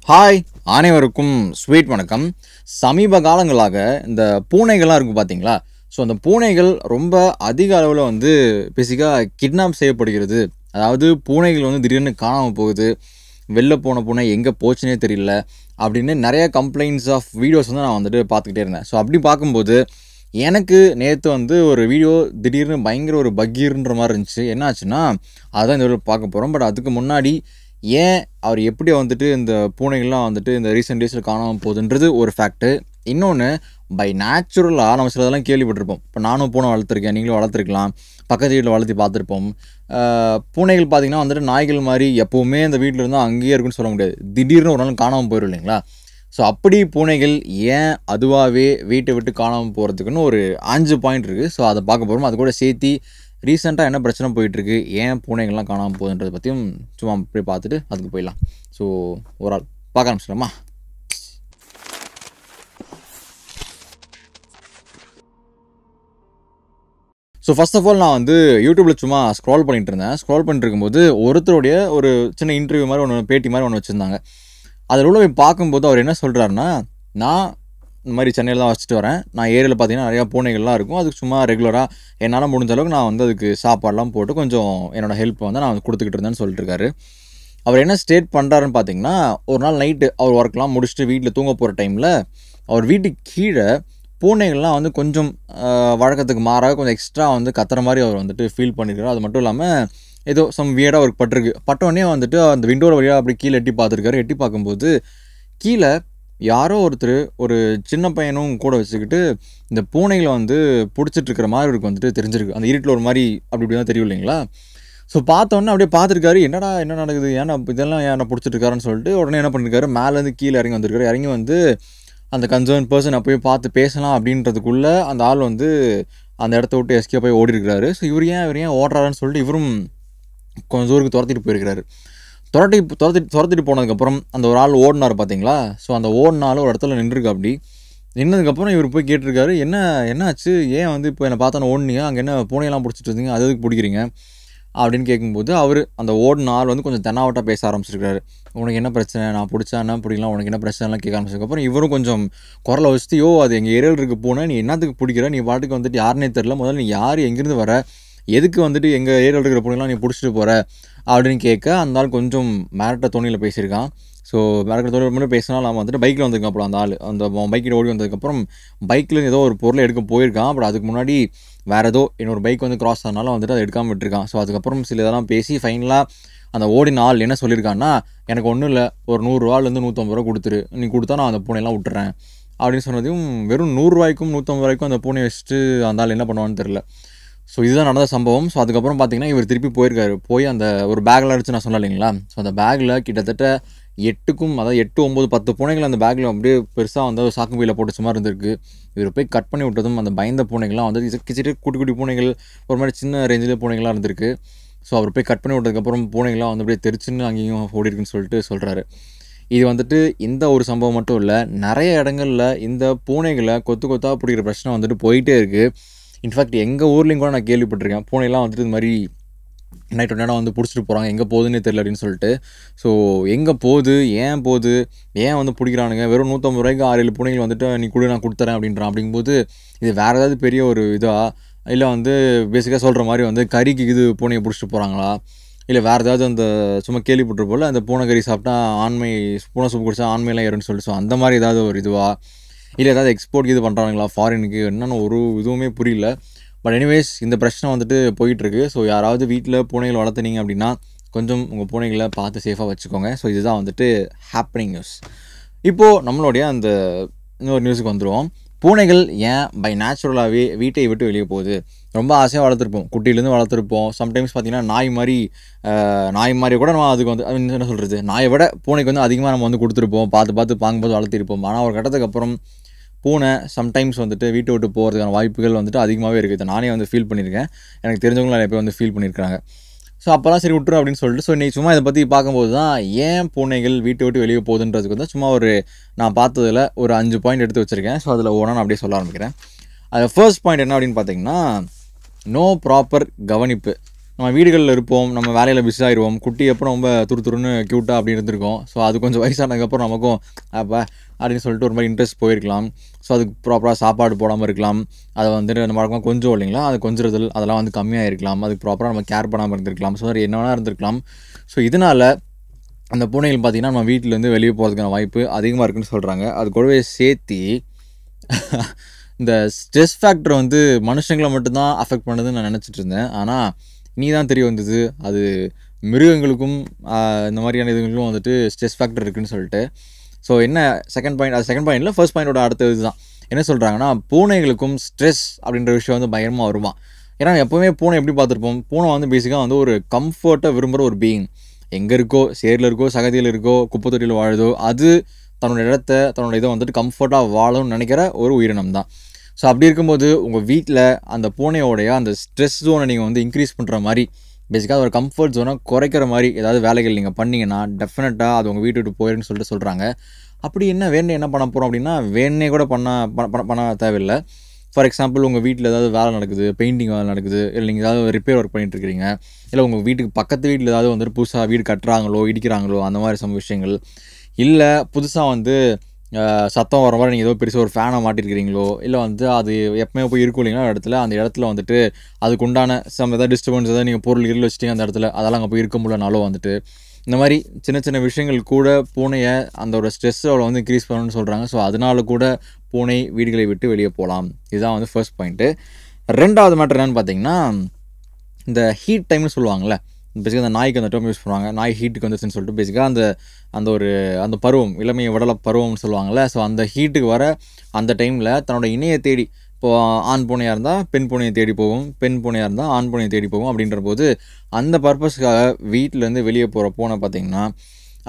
Hi அனைவருக்கும் sweet வணக்கம். சமீப காலங்களாக இந்த பூனைகள்லாம் இருக்கும் பார்த்தீங்களா? ஸோ அந்த பூனைகள் ரொம்ப அதிக அளவில் வந்து பேசிக்காக கிட்னாப் செய்யப்படுகிறது. அதாவது பூனைகள் வந்து திடீர்னு காணாமல் போகுது, வெளில போன பூனை எங்கே போச்சுனே தெரியல அப்படின்னு நிறைய கம்ப்ளைண்ட்ஸ் ஆஃப் வீடியோஸ் வந்து நான் வந்துட்டு பார்த்துக்கிட்டே இருந்தேன். ஸோ அப்படி பார்க்கும்போது எனக்கு நேற்று வந்து ஒரு வீடியோ திடீர்னு பயங்கர ஒரு பக்கீர்ன்ற மாதிரி இருந்துச்சு. என்ன ஆச்சுன்னா அதான் இந்த வீடியோ பார்க்க போகிறோம். பட் அதுக்கு முன்னாடி ஏன் அவர் எப்படி வந்துட்டு இந்த பூனைகள்லாம் வந்துட்டு இந்த ரீசெண்ட் டேஸில் காணாமல் போகுதுன்றது ஒரு ஃபேக்ட்டு. இன்னொன்று பை நேச்சுரலாக நம்ம சிலதெல்லாம் கேள்விப்பட்டிருப்போம். இப்போ நானும் பூனை வளர்த்துருக்கேன், நீங்களும் வளர்த்துருக்கலாம், பக்கத்து வீட்டில் வளர்த்து பார்த்துருப்போம். பூனைகள் பார்த்திங்கன்னா வந்துட்டு நாய்கள் மாதிரி எப்போவுமே அந்த வீட்டில் இருந்தால் அங்கேயே இருக்குன்னு சொல்ல முடியாது. திடீர்னு ஒரு நாள் காணாமல் போயிடும் இல்லைங்களா? ஸோ அப்படி பூனைகள் ஏன் அதுவாகவே வீட்டை விட்டு காணாமல் போகிறதுக்குன்னு ஒரு 5 பாயிண்ட் இருக்குது. ஸோ அதை பார்க்க போகிறோம். அது கூட சேர்த்து ரீசெண்டாக என்ன பிரச்சனை போயிட்டுருக்கு, ஏன் பூனைகள்லாம் காணாமல் போகுதுன்றதை பற்றியும் சும்மா அப்படியே பார்த்துட்டு அதுக்கு போயிடலாம். ஸோ ஒரு ஆள் பார்க்க ஆரம்பிச்சிடலாமா? ஸோ ஃபர்ஸ்ட் ஆஃப் ஆல் நான் வந்து யூடியூப்பில் சும்மா ஸ்க்ரால் பண்ணிட்டு இருந்தேன். ஸ்க்ரால் பண்ணிட்டு இருக்கும்போது ஒருத்தருடைய ஒரு சின்ன இன்டர்வியூ மாதிரி ஒன்று, பேட்டி மாதிரி ஒன்று வச்சுருந்தாங்க. அதில் உள்ள போய் பார்க்கும்போது அவர் என்ன சொல்கிறாருன்னா, நான் இந்த மாதிரி சென்னையில் தான் வச்சுட்டு வரேன். நான் ஏரியாவில் பார்த்தீங்கன்னா நிறையா பூனைகள்லாம் இருக்கும். அதுக்கு சும்மா ரெகுலராக என்னால் முடிஞ்ச அளவுக்கு நான் வந்து அதுக்கு சாப்பாடெலாம் போட்டு கொஞ்சம் என்னோடய ஹெல்ப் வந்து நான் கொடுத்துக்கிட்டு இருந்தேன்னு சொல்லிட்டு இருக்காரு. அவர் என்ன ஸ்டேட் பண்ணுறாருன்னு பார்த்தீங்கன்னா, ஒரு நாள் நைட்டு அவர் ஒர்க்லாம் முடிச்சுட்டு வீட்டில் தூங்க போகிற டைமில் அவர் வீட்டுக்கு கீழே பூனைகள்லாம் வந்து கொஞ்சம் வழக்கத்துக்கு மாறாக கொஞ்சம் எக்ஸ்ட்ரா வந்து கத்துற மாதிரி அவர் வந்துட்டு ஃபீல் பண்ணியிருக்காரு. அது மட்டும் இல்லாமல் ஏதோ சம் வியர்டாக அவருக்கு பட்டிருக்கு. பட்டோடனே வந்துட்டு அந்த விண்டோவில் வழியாக அப்படி கீழே எட்டி பார்த்துருக்காரு. எட்டி பார்க்கும்போது கீழே யாரோ ஒருத்தர் ஒரு சின்ன பையனும் கூட வச்சுக்கிட்டு இந்த பூனைகளை வந்து பிடிச்சிட்ருக்கிற மாதிரி அவருக்கு வந்துட்டு தெரிஞ்சிருக்கு. அந்த இருட்டில் ஒரு மாதிரி அப்படி இப்படி தான் தெரியும் இல்லைங்களா? ஸோ பார்த்தோன்னே அப்படியே பார்த்துருக்காரு. என்னடா என்ன நடக்குது, ஏன்னா இதெல்லாம் ஏன்னா பிடிச்சிட்ருக்காருன்னு சொல்லிட்டு உடனே என்ன பண்ணியிருக்காரு, மேலேருந்து கீழே இறங்கி வந்திருக்காரு. இறங்கி வந்து அந்த கன்சர்ன் பர்சன் போய் பார்த்து பேசலாம் அப்படின்றதுக்குள்ளே அந்த ஆள் வந்து அந்த இடத்த விட்டு எஸ்கே போய் ஓடி இருக்கிறாரு. ஸோ இவர் ஏன் ஓடுறாருன்னு சொல்லிட்டு இவரும் கொஞ்சம் தூரத்துக்கு துரத்திட்டு போயிருக்கிறாரு. துரத்திட்டு போனதுக்கப்புறம் அந்த ஒரு ஆள் ஓடினார் பார்த்தீங்களா? ஸோ அந்த ஓடினாலும் ஒரு இடத்துல நின்றுருக்கு. அப்படி நின்னதுக்கப்புறம் இவர் போய் கேட்டிருக்காரு, என்ன ஆச்சு, ஏன் வந்து இப்போ என்னை பார்த்தோன்னு ஓடுனீங்க, அங்கே என்ன பூனையெல்லாம் பிடிச்சிட்டு இருந்தீங்க, அது எதுக்கு பிடிக்கிறீங்க அப்படின்னு கேட்கும்போது அவர் அந்த ஓடின ஆள் வந்து கொஞ்சம் தென்னாவட்டாக பேச ஆரம்பிச்சிருக்காரு. உனக்கு என்ன பிரச்சனை, நான் பிடிச்சா என்ன பிடிக்கலாம், உனக்கு என்ன பிரச்சனைலாம் கேட்க ஆரம்பிச்சதுக்கப்புறம் இவரும் கொஞ்சம் குரலை வச்சுட்டு, யோ அது எங்கள் ஏரியாவில் இருக்க பூனை, நீ என்னத்துக்கு பிடிக்கிற, நீ பாட்டுக்கு வந்துட்டு யாருன்னே தெரில, முதல்ல நீ யார், எங்கேருந்து வர, எதுக்கு வந்துட்டு எங்கள் ஏரியாவில் இருக்கிற பூனைலாம் நீ பிடிச்சிட்டு போகிற அப்படின்னு கேட்க அந்த ஆள் கொஞ்சம் மிரட்ட தோணியில் பேசியிருக்கான். ஸோ மிரட்ட தோணி முன்னாடி பேசினா நான் வந்துட்டு பைக்கில் வந்திருக்கான். அப்புறம் அந்த ஆள் அந்த பைக்கில் ஓடி வந்ததுக்கப்புறம் பைக்கில் ஏதோ ஒரு பொருளை எடுக்க போயிருக்கான். அப்புறம் அதுக்கு முன்னாடி வேறு ஏதோ இன்னொரு பைக் வந்து கிராஸ் ஆனாலும் வந்துட்டு அதை எடுக்காமல் விட்டுருக்கான். ஸோ அதுக்கப்புறம் சில இதெல்லாம் பேசி ஃபைனலாக அந்த ஓடின ஆள் என்ன சொல்லியிருக்கான்னா, எனக்கு ஒன்றும் இல்லை, ஒரு 100 ரூபாலேருந்து 150 ரூபா கொடுத்துரு, நீ கொடுத்தா நான் அந்த பூனையெல்லாம் விட்டுறேன் அப்படின்னு சொன்னதையும் வெறும் 100 ரூபாய்க்கும் 150 ரூபாய்க்கும் அந்த பூனையை வச்சுட்டு அந்த ஆள் என்ன பண்ணுவான்னு தெரில. ஸோ இதுதான் நடந்த சம்பவம். ஸோ அதுக்கப்புறம் பார்த்தீங்கன்னா இவர் திருப்பி போயிருக்காரு. போய் அந்த ஒரு பேக்கில் அடிச்சு நான் சொன்னேன் இல்லைங்களா? ஸோ அந்த பேக்கில் கிட்டத்தட்ட 8 9 10 பூனைகள் அந்த பேக்கில் அப்படியே பெருசாக வந்து சாக்கு பையில் போட்டு சும்மா இருந்திருக்கு. இவர் போய் கட் பண்ணி விட்டதும் அந்த பயந்த பூனைகள்லாம் வந்து கிச்சிட்டு குட்டி குட்டி பூனைகள், ஒரு மாதிரி சின்ன ரேஞ்சில் பூனைகள்லாம் இருந்திருக்கு. ஸோ அவர் போய் கட் பண்ணி விட்டதுக்கப்புறம் பூனைகள்லாம் வந்து அப்படியே தெரிச்சுன்னு அங்கேயும் ஓடி இருக்குன்னு சொல்லிட்டு சொல்கிறாரு. இது வந்துட்டு இந்த ஒரு சம்பவம் மட்டும் இல்லை, நிறைய இடங்களில் இந்த பூனைகளை கொத்தாக பிடிக்கிற பிரச்சனை வந்துட்டு போயிட்டே இருக்குது. இன்ஃபேக்ட் எங்கள் ஊர்லேயும் கூட நான் கேள்விப்பட்டிருக்கேன், பூனைலாம் வந்துட்டு இது மாதிரி நைட் நேரம் வந்து பிடிச்சிட்டு போகிறாங்க, எங்கே போகுதுன்னே தெரியல அப்படின்னு சொல்லிட்டு. ஸோ எங்கே போகுது, ஏன் வந்து பிடிக்கிறானுங்க, வெறும் 150 ரூபாய்க்கு 6-7 பூனைகள் வந்துட்டு நீ கொடு நான் கொடுத்துறேன் அப்படின்றான். அப்படிங்கும்போது இது வேறு ஏதாவது பெரிய ஒரு இதாக, இல்லை வந்து பேசிக்காக சொல்கிற மாதிரி வந்து கறிக்கு இது பூனையை பிடிச்சிட்டு போகிறாங்களா, இல்லை வேறு ஏதாவது அந்த சும்மா கேள்விப்பட்டு போல் அந்த பூனை கறி சாப்பிட்டா பூனை சூப்பு குடிச்சா ஆண்மையெல்லாம் ஏறுன்னு சொல்லிட்டு, ஸோ அந்த மாதிரி ஏதாவது ஒரு இதுவா, இல்லை ஏதாவது எக்ஸ்போர்ட் இது பண்ணுறாங்களா ஃபாரினுக்கு, என்னென்னு ஒரு இதுவுமே புரியல. பட் எனிவேஸ் இந்த பிரச்சனை வந்துட்டு போயிட்டுருக்கு. ஸோ யாராவது வீட்டில் பூனைகள் வளர்த்துனீங்க அப்படின்னா கொஞ்சம் உங்கள் பூனைகளை பார்த்து சேஃபாக வச்சுக்கோங்க. ஸோ இதுதான் வந்துட்டு ஹேப்பனிங் நியூஸ். இப்போது நம்மளுடைய அந்த இன்னொரு நியூஸுக்கு வந்துடுவோம். பூனைகள் ஏன் பை நேச்சுரலாகவே வீட்டை விட்டு வெளியே போகுது? ரொம்ப ஆசையாக வளர்த்துருப்போம், குட்டியிலேருந்து வளர்த்துருப்போம். சம்டைம்ஸ் பார்த்திங்கன்னா நாய் மாதிரி கூட நம்ம அதுக்கு வந்து என்ன சொல்கிறது, நாயை விட பூனைக்கு வந்து அதிகமாக நம்ம வந்து கொடுத்துருப்போம், பார்த்து பார்க்கும்போது வளர்த்திருப்போம். ஆனால் ஒரு கட்டத்துக்கு அப்புறம் பூனை சம்டைம்ஸ் வந்துட்டு வீட்டை விட்டு போகிறதுக்கான வாய்ப்புகள் வந்துட்டு அதிகமாகவே இருக்குது. இதை நானே வந்து ஃபீல் பண்ணியிருக்கேன், எனக்கு தெரிஞ்சவங்களும் நிறைய பேர் வந்து ஃபீல் பண்ணியிருக்காங்க. ஸோ அப்போல்லாம் சரி விட்டுரும் அப்படின்னு சொல்லிட்டு, ஸோ இன்றைக்கி சும்மா இதை பற்றி பார்க்கும்போது தான் ஏன் பூனைகள் வீட்டை விட்டு வெளியே போகுதுன்றதுக்கு வந்து சும்மா நான் பார்த்ததில் ஒரு 5 பாயிண்ட் எடுத்து வச்சுருக்கேன். ஸோ அதில் நான் அப்படியே சொல்ல ஆரம்பிக்கிறேன். அது ஃபர்ஸ்ட் பாயிண்ட் என்ன அப்படின்னு பார்த்தீங்கன்னா, நோ ப்ராப்பர் கவனிப்பு. நம்ம வீடுகளில் இருப்போம், நம்ம வேலையில் பிஸி ஆயிடுவோம். குட்டி எப்போ ரொம்ப துருன்னு க்யூட்டாக அப்படி இருந்திருக்கும். ஸோ அது கொஞ்சம் வயசானதுக்கப்புறம் நமக்கும் அப்போ அப்படின்னு சொல்லிட்டு ஒரு மாதிரி இன்ட்ரெஸ்ட் போயிருக்கலாம். ஸோ அதுக்கு ப்ராப்பராக சாப்பாடு போடாமல் இருக்கலாம். அதை வந்துட்டு நம்ம வழக்கமாக கொஞ்சம் இல்லைங்களா, அது கொஞ்சுறதல் அதெல்லாம் வந்து கம்மியாக இருக்கலாம். அதுக்கு ப்ராப்பராக நம்ம கேர் பண்ணாமல் இருந்திருக்கலாம். ஸோ அது என்ன வேணா இருந்திருக்கலாம். ஸோ இதனால் அந்த பூனைகள் பார்த்திங்கன்னா நம்ம வீட்டிலேருந்து வெளியே போகிறதுக்கான வாய்ப்பு அதிகமாக இருக்குன்னு சொல்கிறாங்க. அது கூடவே சேர்த்தி இந்த ஸ்ட்ரெஸ் ஃபேக்டர் வந்து மனுஷங்களை மட்டும்தான் அஃபெக்ட் பண்ணுதுன்னு நான் நினச்சிட்டு இருந்தேன். ஆனால் நீ தான் தெரிய வந்தது அது மிருகங்களுக்கும் இந்த மாதிரியான இதுங்களுக்கும் வந்துட்டு ஸ்ட்ரெஸ் ஃபேக்டர் இருக்குதுன்னு சொல்லிட்டு. ஸோ என்ன செகண்ட் பாயிண்ட், அது செகண்ட் பாயிண்டில் ஃபர்ஸ்ட் பாயிண்டோட அடுத்த இது தான் என்ன சொல்கிறாங்கன்னா, பூனைகளுக்கும் ஸ்ட்ரெஸ் அப்படின்ற விஷயம் வந்து பயங்கரமாக வருமா. ஏன்னா எப்போவுமே பூனை எப்படி பார்த்துருப்போம், பூனை வந்து பேசிக்காக வந்து ஒரு கம்ஃபர்ட்டை விரும்புகிற ஒரு பீயிங். எங்கே இருக்கோ, சேரில் இருக்கோ, சகதியில் இருக்கோ, குப்பை தொட்டியில் வாழுதோ, அது தன்னோட இடத்த தன்னோட இதை வந்துட்டு கம்ஃபர்ட்டாக வாழணும்னு நினைக்கிற ஒரு உயிரினம் தான். ஸோ அப்படி இருக்கும்போது உங்கள் வீட்டில் அந்த பூனையோடைய அந்த ஸ்ட்ரெஸ் ஜோனை நீங்கள் வந்து இன்க்ரீஸ் பண்ணுற மாதிரி, பேசிக்காக ஒரு கம்ஃபர்ட் ஜோனை குறைக்கிற மாதிரி ஏதாவது வேலைகள் நீங்கள் பண்ணிங்கன்னா டெஃபினட்டாக அது உங்கள் வீட்டு விட்டு போயிருன்னு சொல்லிட்டு சொல்கிறாங்க. அப்படி என்ன பண்ண போகிறோம் அப்படின்னா, வேணே கூட பண்ண தேவையில்லை. ஃபார் எக்ஸாம்பிள் உங்கள் வீட்டில் ஏதாவது வேலை நடக்குது, பெயிண்டிங் வேலை நடக்குது, இல்லை நீங்கள் ஏதாவது ரிப்பேர் ஒர்க் பண்ணிகிட்டு இருக்கிறீங்க, இல்லை உங்கள் வீட்டுக்கு பக்கத்து வீட்டில் ஏதாவது வந்துட்டு புதுசாக வீடு கட்டுறாங்களோ இடிக்கிறாங்களோ அந்த மாதிரி சம் விஷயங்கள், இல்லை புதுசாக வந்து சத்தம் வர மாதிரி நீங்கள் ஏதோ பெருசாக ஒரு ஃபேனை மாட்டிருக்கிறீங்களோ, இல்லை வந்து அது எப்பவுமே போய் இருக்கும் இல்லைங்களா அந்த இடத்துல வந்துட்டு அதுக்கு உண்டான ஏதாவது டிஸ்டர்பன்ஸ் ஏதாவது நீங்கள் பொருள் வச்சுட்டீங்க அந்த இடத்துல, அதெல்லாம் அங்கே போய் இருக்க முடியலனாலும் வந்துட்டு இந்த மாதிரி சின்ன சின்ன விஷயங்கள் கூட பூனையை அந்த ஒரு ஸ்ட்ரெஸ்ஸோட வந்து இன்க்ரீஸ் பண்ணணும்னு சொல்கிறாங்க. ஸோ அதனால கூட பூனை வீடுகளை விட்டு வெளியே போகலாம். இதுதான் வந்து ஃபர்ஸ்ட் பாயிண்ட்டு. ரெண்டாவது மேட்டர் என்னென்னு பார்த்தீங்கன்னா, இந்த ஹீட் டைம்னு சொல்லுவாங்கள்ல, பேசிக்காக அந்த நாய்க்கு அந்த டேர்ம் யூஸ் பண்ணுவாங்க, நாய் ஹீட்டுக்கு வந்துச்சுன்னு சொல்லிட்டு. பேசிக்காக அந்த பருவம், இளமையை விடலை பருவம்னு சொல்லுவாங்கள்ல. ஸோ அந்த ஹீட்டுக்கு வர அந்த டைமில் தன்னோட இணையை தேடி, இப்போது ஆண் பூனையாக இருந்தால் பெண் பூனையை தேடி போகும், பெண் பூனையாக இருந்தால் ஆண் பூனையை தேடி போகும். அப்படின்ற போது அந்த பர்பஸ்க்காக வீட்டிலேருந்து வெளியே போகிற பூனை பார்த்திங்கன்னா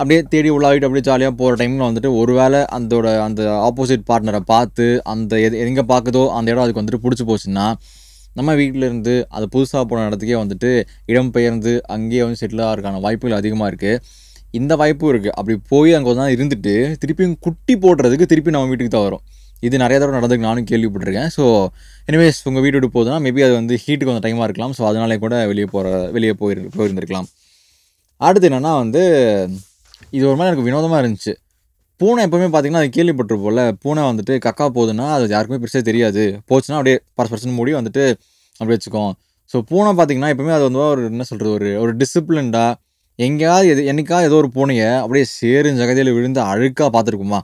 அப்படியே தேடி உள்ளாகிட்டு அப்படியே ஜாலியாக போகிற டைமில் வந்துட்டு ஒரு வேளை அந்த ஆப்போசிட் பார்ட்னரை பார்த்து அந்த எங்கே பார்க்குதோ அந்த இடம் அதுக்கு வந்துட்டு பிடிச்சி போச்சுன்னா, நம்ம வீட்டிலேருந்து அது புதுசாக போன இடத்துக்கே வந்துட்டு இடம் பெயர்ந்து அங்கேயே வந்து செட்டில் ஆகிறதுக்கான வாய்ப்புகள் அதிகமாக இருக்குது. இந்த வாய்ப்பும் இருக்குது. அப்படி போய் அங்கே தான் இருந்துட்டு திருப்பியும் குட்டி போடுறதுக்கு திருப்பி நம்ம வீட்டுக்கு தான் வரும். இது நிறைய தடவை நடந்துக்கு நானும் கேள்விப்பட்டிருக்கேன். ஸோ எனிவேஸ் உங்கள் வீட்டு விட்டு போகுதுன்னா மேபி அது வந்து ஹீட்டுக்கு கொஞ்சம் டைமாக இருக்கலாம். ஸோ அதனாலே கூட வெளியே போயிருந்திருக்கலாம். அடுத்து என்னென்னா வந்து இது ஒரு மாதிரி எனக்கு வினோதமாக இருந்துச்சு. பூனை எப்போவுமே பார்த்திங்கன்னா அது கேள்விப்பட்டிருப்போம்ல, பூனை வந்துட்டு கக்கா போகுதுன்னா அது யாருக்குமே பெருசாக தெரியாது, போச்சுன்னா அப்படியே பர்சன் மூடி வந்துட்டு அப்படி வச்சுக்கோம். ஸோ பூனை பார்த்திங்கன்னா எப்போவுமே அது வந்து ஒரு என்ன சொல்கிறது, ஒரு டிசிப்ளின்டாக எங்கேயாவது என்னைக்காவது ஏதோ ஒரு பூனையை அப்படியே சேரும் ஜகதியில் விழுந்து அழுக்காக பார்த்துருக்குமா.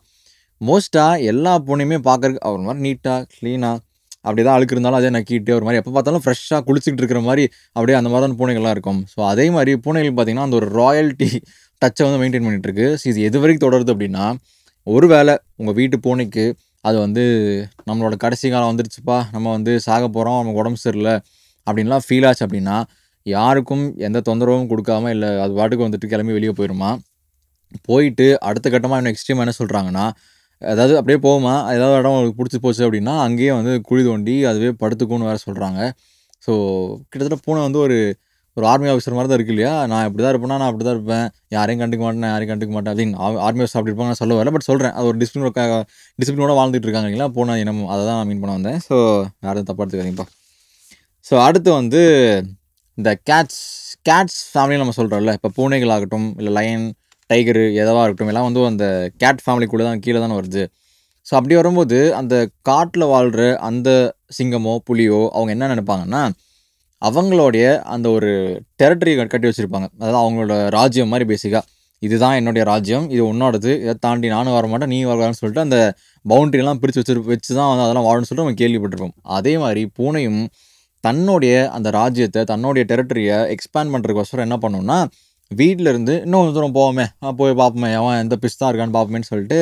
மோஸ்ட்டாக எல்லா பூனையுமே பார்க்குறதுக்கு ஒரு மாதிரி நீட்டாக க்ளீனாக அப்படி தான் அழுக்கு இருந்தாலும் அதே நக்கிட்டு ஒரு மாதிரி எப்போ பார்த்தாலும் ஃப்ரெஷ்ஷாக குளிச்சுட்டு இருக்கிற மாதிரி அப்படியே அந்த மாதிரி தான் பூனைகள்லாம் இருக்கும். ஸோ அதே மாதிரி பூனைகள் பார்த்திங்கன்னா அந்த ஒரு ராயல்ட்டி டச்சை வந்து மெயின்டைன் பண்ணிகிட்ருக்கு. ஸோ இது எது வரைக்கும் தொடருது அப்படின்னா, ஒரு வேளை உங்கள் வீட்டு பூனைக்கு அது வந்து நம்மளோட கடைசி காலம் வந்துருச்சுப்பா, நம்ம வந்து சாக போகிறோம், நமக்கு உடம்பு சரியில்லை அப்படின்லாம் ஃபீல் ஆச்சு அப்படின்னா, யாருக்கும் எந்த தொந்தரவும் கொடுக்காம இல்லை அது பாட்டுக்கு வந்துட்டு கிளம்பி வெளியே போயிடுமா. போயிட்டு அடுத்த கட்டமாக இன்னும் எக்ஸ்ட்ரீமாக என்ன சொல்கிறாங்கன்னா, அதாவது அப்படியே போகுமா, ஏதாவது இடம் உங்களுக்கு பிடிச்சி போச்சு அப்படின்னா அங்கேயே வந்து குழி தோண்டி அதுவே படுத்துக்கும்னு வேறு சொல்கிறாங்க. ஸோ கிட்டத்தட்ட பூனை வந்து ஒரு ஆர்மி ஆஃபீஸர் மாதிரி தான் இருக்குது இல்லையா. நான் இப்படி தான் இருப்பேன்னா நான் அப்படி தான் இருப்பேன், யாரையும் கண்டுக்க மாட்டேன் அப்படின்னு ஆர்மி ஆஃபீஸர் அப்படி இருப்பாங்க நான் சொல்ல வரல. பட் சொல்கிறேன், அது ஒரு டிசிப்ளினோட வாழ்ந்துட்டு இருக்காங்க இல்லைங்களா பூனை இனம், அதை தான் நான் மீன் பண்ண வந்தேன். ஸோ யாரும் தப்பாக எடுத்துக்காதீங்கப்பா. ஸோ அடுத்து வந்து இந்த கேட்ஸ் ஃபேமிலின்னு நம்ம சொல்கிறோம்ல, இப்போ பூனைகள் ஆகட்டும் இல்லை லயன் டைகரு எதவாக இருக்கட்டும் எல்லாம் வந்து அந்த கேட் ஃபேமிலிக்குள்ளே தான் கீழே தானே வருது. ஸோ அப்படி வரும்போது அந்த காட்டில் வாழ்கிற அந்த சிங்கமோ புலியோ அவங்க என்ன நினைப்பாங்கன்னா, அவங்களுடைய அந்த ஒரு டெரிட்டரி கட்டி வச்சுருப்பாங்க. அதாவது அவங்களோட ராஜ்யம் மாதிரி பேசிக்காக, இதுதான் என்னுடைய ராஜ்யம், இது உன்னோடது, இதை தாண்டி நானும் வர மாட்டேன் நீ வரலான்னு சொல்லிட்டு அந்த பவுண்ட்ரிலாம் பிரித்து வச்சு தான் வந்து அதெல்லாம் வாழணும்னு சொல்லிட்டு நம்ம கேள்விப்பட்டிருப்போம். அதே மாதிரி பூனையும் தன்னுடைய அந்த ராஜ்யத்தை தன்னுடைய டெரிட்டரியை எக்ஸ்பேண்ட் பண்ணுறதுக்கோசரம் என்ன பண்ணணும்னா, வீட்டில் இருந்து இன்னும் தூரம் போவோமே, போய் பார்ப்போமே அவன் எந்த பிஸ்தான் இருக்கான்னு பார்ப்போமேன்னு சொல்லிட்டு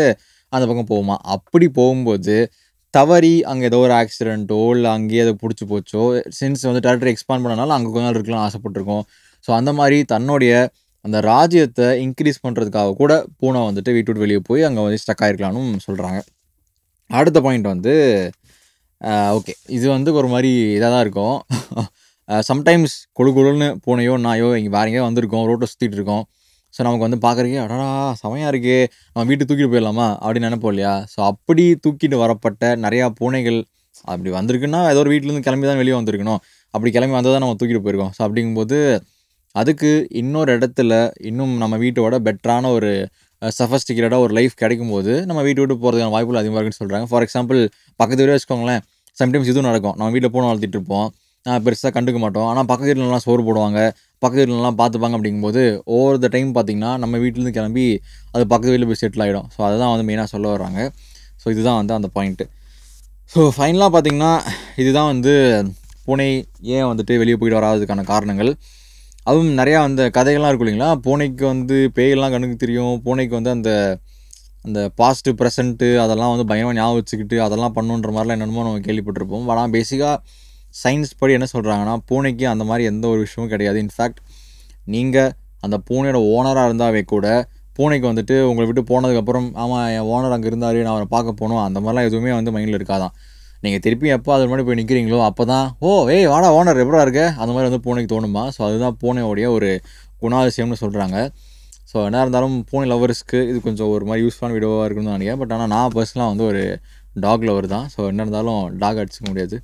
அந்த பக்கம் போகுமா. அப்படி போகும்போது தவறி அங்கே ஏதோ ஒரு ஆக்சிடென்ட்டோ இல்லை அங்கேயே அதை பிடிச்சி போச்சோ, சின்ஸ் வந்து டெரிட்டரி எக்ஸ்பேண்ட் பண்ணனால அங்கே கொஞ்ச நாள் இருக்கலாம் ஆசைப்பட்டிருக்கோம். ஸோ அந்த மாதிரி தன்னுடைய அந்த ராஜ்யத்தை இன்க்ரீஸ் பண்ணுறதுக்காக கூட பூனை வந்துட்டு வீட்டு விட்டு வெளியே போய் அங்கே வந்து ஸ்டக் ஆகிருக்கலாம்னு சொல்கிறாங்க. அடுத்த பாயிண்ட் வந்து ஓகே, இது வந்து ஒரு மாதிரி இதாக தான் இருக்கும். சம்டைம்ஸ் குழுன்னு பூனையோ நாயோ இங்கே வேறு எங்கேயோ வந்திருக்கோம், ரோட்டை சுற்றிட்டு இருக்கோம். ஸோ நமக்கு வந்து பார்க்குறக்கே அடடா செமையாக இருக்கே, நம்ம வீட்டுக்கு தூக்கிட்டு போயிடலாமா அப்படின்னு நினைப்போம் இல்லையா. ஸோ அப்படி தூக்கிட்டு வரப்பட்ட நிறையா பூனைகள் அப்படி வந்திருக்குன்னா ஏதோ ஒரு வீட்டிலேருந்து கிளம்பி தான் வெளியே வந்திருக்கணும். அப்படி கிளம்பி வந்தால் தான் நம்ம தூக்கிட்டு போயிருக்கோம். ஸோ அப்படிங்கும்போது அதுக்கு இன்னொரு இடத்துல இன்னும் நம்ம வீட்டோட பெட்டரான ஒரு சஃபஸ்டிகேட்டடாக ஒரு லைஃப் கிடைக்கும்போது நம்ம வீட்டை விட்டு போகிறதுக்கான வாய்ப்புகள் அதிகமாக இருக்குன்னு சொல்கிறாங்க. ஃபார் எக்ஸாம்பிள் பக்கத்து வீடே வச்சுக்கோங்களேன். சம்டைம்ஸ் இதுவும் நடக்கும். நம்ம வீட்டில் பூனை வளர்த்திட்டு இருப்போம், பெருசாக கண்டுக்க மாட்டோம். ஆனால் பக்கத்து வீட்டிலலாம் சோறு போடுவாங்க, பக்கத்து வீட்டிலலாம் பார்த்துப்பாங்க. அப்படிங்கும்போது ஓவர் த டைம் பார்த்திங்கன்னா நம்ம வீட்டிலேருந்து கிளம்பி அது பக்கத்து வீட்டில் போய் செட்டில் ஆகிடும். ஸோ அதுதான் வந்து மெயினாக சொல்ல வர்றாங்க. ஸோ இதுதான் வந்து அந்த பாயிண்ட்டு. ஸோ ஃபைனலாக பார்த்திங்கன்னா இதுதான் வந்து பூனை ஏன் வந்துட்டு வெளியே போயிட்டு வராததுக்கான காரணங்கள். அதுவும் நிறையா அந்த கதைகள்லாம் இருக்கும் இல்லைங்களா. பூனைக்கு வந்து பேயெல்லாம் கண்ணுக்கு தெரியும், பூனைக்கு வந்து அந்த அந்த பாஸ்ட்டு ப்ரெசண்ட்டு அதெல்லாம் வந்து பயங்கரமாக ஞாபகம் வச்சுக்கிட்டு அதெல்லாம் பண்ணுன்ற மாதிரிலாம் என்னென்னமோ நம்ம கேள்விப்பட்டிருப்போம். ஆனால் பேசிக்காக சயின்ஸ் படி என்ன சொல்கிறாங்கன்னா பூனைக்கு அந்த மாதிரி எந்த ஒரு விஷயமும் கிடையாது. இன்ஃபேக்ட் நீங்கள் அந்த பூனையோட ஓனராக இருந்தாவே கூட பூனைக்கு வந்துட்டு உங்களை விட்டு போனதுக்கப்புறம் ஆமாம் என் ஓனர் அங்கே இருந்தார், நான் அவரை பார்க்க போனோம், அந்த மாதிரிலாம் எதுவுமே வந்து மைண்டில் இருக்காதான். நீங்கள் திருப்பி எப்போ அது மாதிரி போய் நிற்கிறீங்களோ அப்போ தான் ஏய் வாடா ஓனர் எப்படா இருக்க அந்த மாதிரி வந்து பூனைக்கு தோணுமா. ஸோ அதுதான் பூனையோடைய ஒரு குணாதிசயம்னு சொல்கிறாங்க. ஸோ என்ன இருந்தாலும் பூனை லவர்ஸ்க்கு இது கொஞ்சம் ஒரு மாதிரி யூஸ்ஃபுல்லான வீடியோவாக இருக்குன்னு நினைக்கிறேன். பட் ஆனால் நான் பர்சனலாக வந்து ஒரு டாக் லவர் தான். ஸோ என்ன இருந்தாலும் டாக் அடிச்சிக்க முடியாது.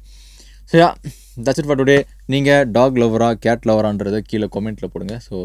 So that's it for today. நீங்கள் டாக் லவரா கேட் லவரான்றதை கீழே கமெண்ட்டில் போடுங்க. ஸோ